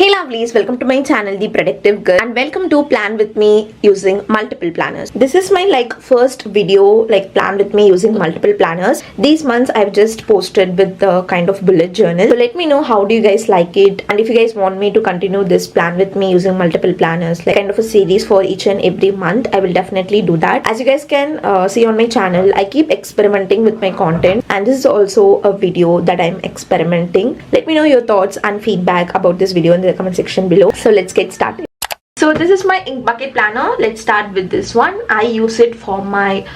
Hey lovelies, welcome to my channel The Productive Girl and welcome to Plan With Me using multiple planners. This is my first video plan with me using multiple planners. These months I've just posted with the kind of bullet journal. So let me know how do you guys like it, and if you guys want me to continue this Plan With Me using multiple planners, like kind of a series for each and every month, I will definitely do that. As you guys can see on my channel, I keep experimenting with my content, and this is also a video that I'm experimenting. Let me know your thoughts and feedback about this video in the comment section below. So let's get started. So this is my ink bucket planner. Let's start with this one. I use it for my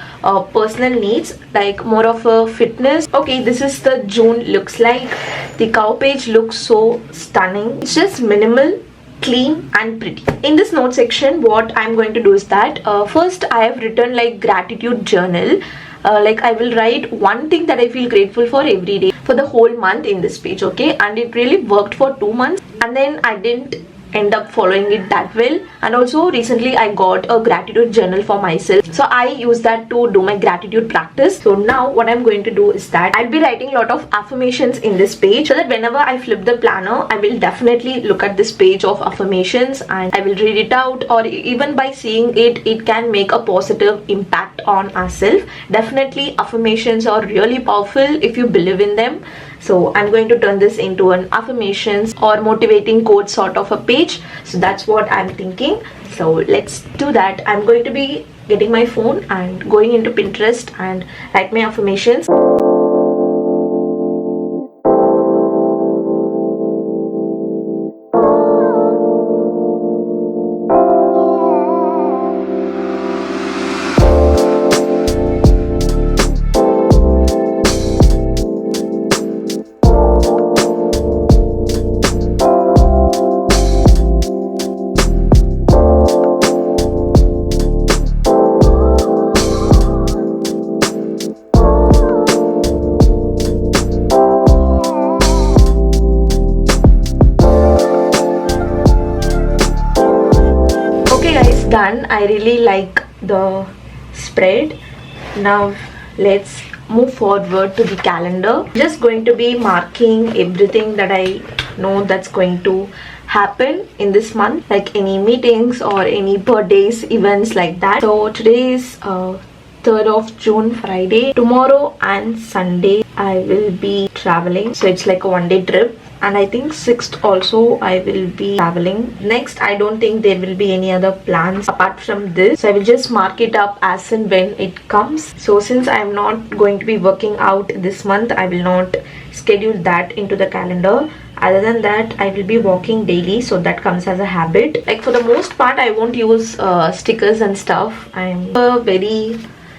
personal needs, like more of a fitness. Okay, this is the June looks like. The cover page looks so stunning. It's just minimal, clean and pretty. In this note section, what I'm going to do is that first I have written gratitude journal. I will write one thing that I feel grateful for every day for the whole month in this page, okay? And it really worked for 2 months, and then I didn't end up following it that well. And also recently I got a gratitude journal for myself, so I use that to do my gratitude practice. So now what I'm going to do is that I'll be writing a lot of affirmations in this page, so that whenever I flip the planner, I will definitely look at this page of affirmations and I will read it out, or even by seeing it, it can make a positive impact on ourselves. Definitely affirmations are really powerful if you believe in them. So I'm going to turn this into an affirmations or motivating quote sort of a page. So that's what I'm thinking. So let's do that. I'm going to be getting my phone and going into Pinterest and write my affirmations. Done. I really like the spread. Now let's move forward to the calendar. Just going to be marking everything that I know that's going to happen in this month, like any meetings or any birthdays, events like that. So today is 3rd of June, Friday. Tomorrow and Sunday I will be traveling, so it's like a one-day trip. And I think 6th also I will be traveling. Next, I don't think there will be any other plans apart from this, so I will just mark it up as and when it comes. So since I'm not going to be working out this month, I will not schedule that into the calendar. Other than that, I will be walking daily, so that comes as a habit. Like for the most part, I won't use stickers and stuff. I'm a very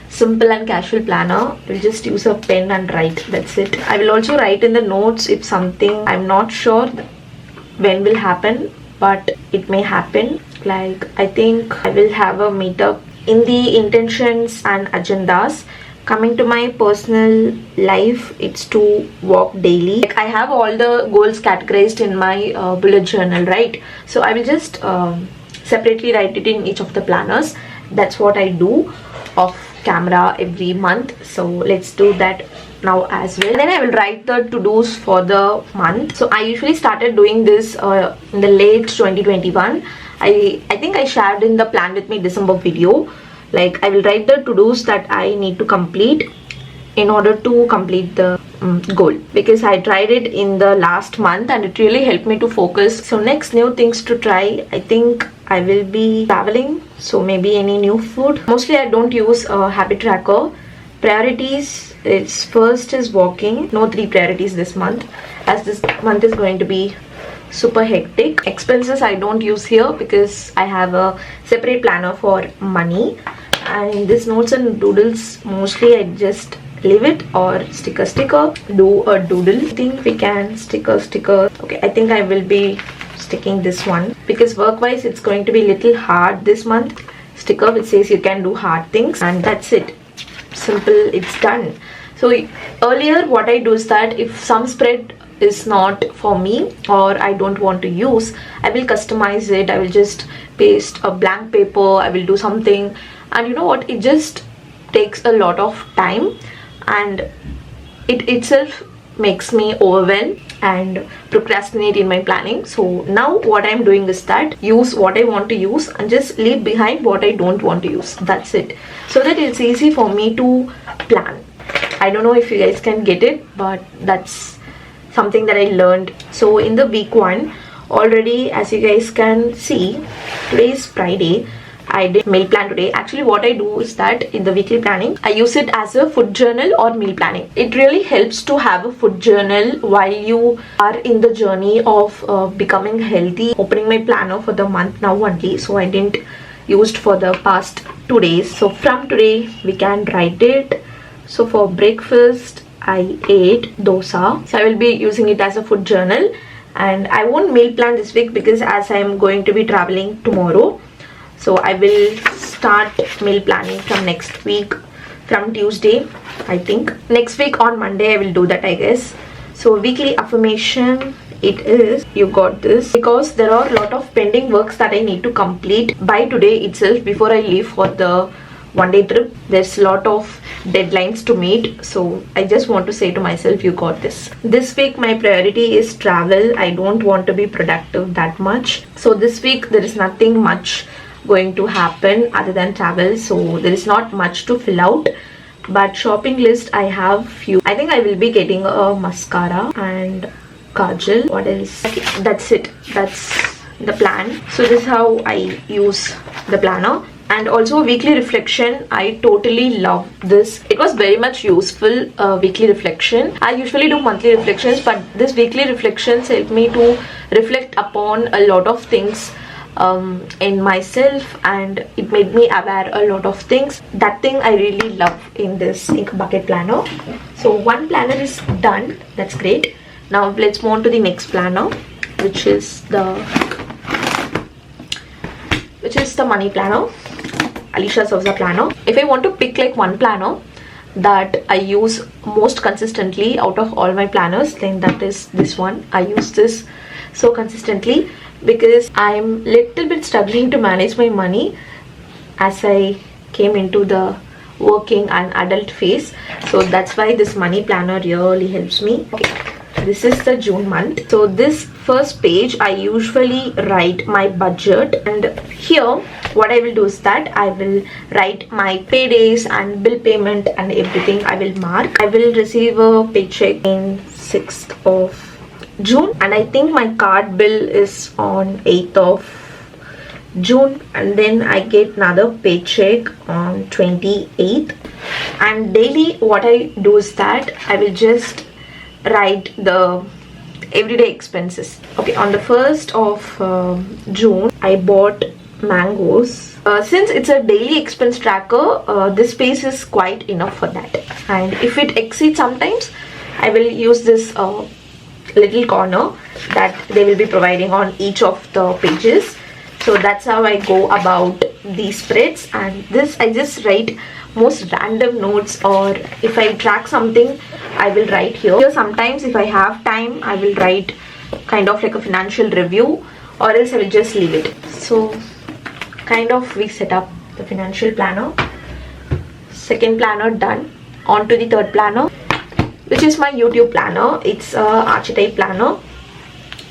simple and casual planner. We'll just use a pen and write. That's it. I will also write in the notes if something I'm not sure when will happen, but it may happen. Like I think I will have a meetup in the intentions and agendas. Coming to my personal life, it's to walk daily. Like I have all the goals categorized in my bullet journal, right? So I will just separately write it in each of the planners. That's what I do off camera every month. So let's do that now as well. Then I will write the to-dos for the month. So I usually started doing this in the late 2021. I think I shared in the Plan With Me December video. Like I will write the to-dos that I need to complete in order to complete the goal, because I tried it in the last month and it really helped me to focus. So next new things to try, I think I will be traveling, so maybe any new food. Mostly I don't use a habit tracker. Priorities, it's first is walking. No 3 priorities this month, as this month is going to be super hectic. Expenses I don't use here because I have a separate planner for money. And in this notes and doodles, mostly I just leave it or stick a sticker, do a doodle. I think we can stick a sticker. Okay, I think I will be sticking this one because work wise it's going to be little hard this month. Sticker which says you can do hard things, and that's it. Simple, it's done. So earlier what I do is that if some spread is not for me or I don't want to use, I will customize it. I will just paste a blank paper, I will do something, and you know what, it just takes a lot of time and it itself makes me overwhelmed. and procrastinate in my planning. So now what I'm doing is that use what I want to use and just leave behind what I don't want to use. That's it. So that it's easy for me to plan. I don't know if you guys can get it, but that's something that I learned. So in the week 1, already as you guys can see, today is Friday. I did meal plan today. Actually what I do is that in the weekly planning, I use it as a food journal or meal planning. It really helps to have a food journal while you are in the journey of becoming healthy. Opening my planner for the month now only, so I didn't used for the past 2 days. So from today we can write it. So for breakfast I ate dosa, so I will be using it as a food journal. And I won't meal plan this week because as I am going to be traveling tomorrow, so I will start meal planning from next week, from Tuesday. I think next week on Monday I will do that, I guess. So weekly affirmation, it is, you got this, because there are a lot of pending works that I need to complete by today itself before I leave for the one-day trip. There's a lot of deadlines to meet, so I just want to say to myself, you got this. This week my priority is travel. I don't want to be productive that much, so this week there is nothing much going to happen other than travel, so there is not much to fill out. But shopping list, I have few. I think I will be getting a mascara and kajal. What else? Okay, that's it. That's the plan. So this is how I use the planner. And also weekly reflection, I totally love this. It was very much useful, weekly reflection. I usually do monthly reflections, but this weekly reflections help me to reflect upon a lot of things in myself, and it made me aware a lot of things. That thing I really love in this ink bucket planner. So one planner is done. That's great. Now let's move on to the next planner, which is the money planner, Alicia Souza planner. If I want to pick like one planner that I use most consistently out of all my planners, then that is this one. I use this so consistently because I'm little bit struggling to manage my money as I came into the working and adult phase. So that's why this money planner really helps me. Okay, this is the June month. So this first page I usually write my budget, and here what I will do is that I will write my paydays and bill payment and everything. I will mark. I will receive a paycheck in 6th of June, and I think my card bill is on 8th of June, and then I get another paycheck on 28th. And daily what I do is that I will just write the everyday expenses. Okay, on the 1st of June I bought mangoes. Since it's a daily expense tracker, this space is quite enough for that, and if it exceeds sometimes I will use this little corner that they will be providing on each of the pages. So that's how I go about these spreads. And this I just write most random notes, or if I track something I will write here. Sometimes if I have time I will write kind of like a financial review, or else I will just leave it. So kind of we set up the financial planner. Second planner done. On to the third planner, which is my YouTube planner. It's a Artchetype planner,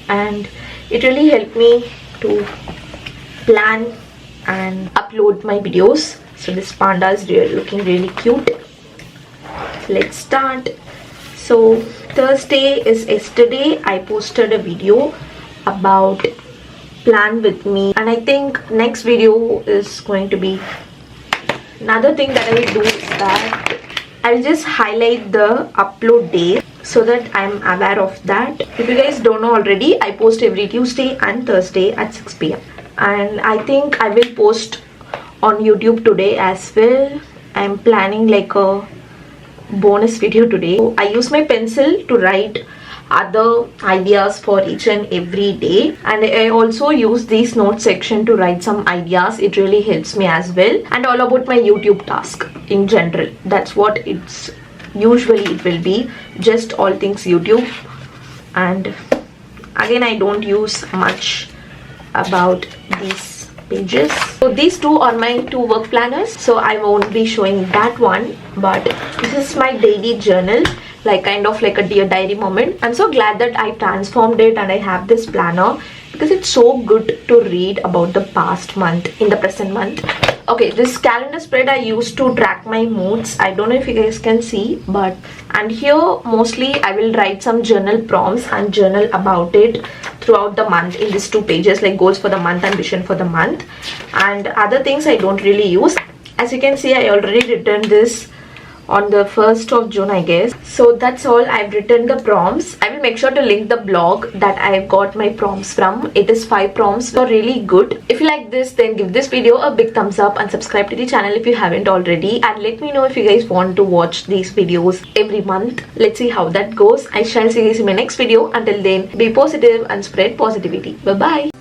and it really helped me to plan and upload my videos. So this panda is looking really cute. Let's start. So Thursday is yesterday. I posted a video about plan with me, and I think next video is going to be another thing that I will do is that I'll just highlight the upload date so that I'm aware of that. If you guys don't know already, I post every Tuesday and Thursday at 6 PM. And I think I will post on YouTube today as well. I'm planning like a bonus video today. So I use my pencil to write other ideas for each and every day, and I also use this note section to write some ideas. It really helps me as well, and all about my YouTube task in general. That's what it's usually it will be, just all things YouTube. And again I don't use much about these pages. So these two are my two work planners, so I won't be showing that one, but this is my daily journal. like kind of like a dear diary moment. I'm so glad that I transformed it and I have this planner because it's so good to read about the past month in the present month. Okay, this calendar spread I used to track my moods. I don't know if you guys can see, but and here mostly I will write some journal prompts and journal about it throughout the month in these 2 pages, like goals for the month and vision for the month, and other things I don't really use. As you can see, I already written this on the 1st of June, I guess. So that's all. I've written the prompts. I will make sure to link the blog that I've got my prompts from. It is 5 prompts, so really good. If you like this, then give this video a big thumbs up and subscribe to the channel if you haven't already, and let me know if you guys want to watch these videos every month. Let's see how that goes. I shall see you guys in my next video. Until then, be positive and spread positivity. Bye bye.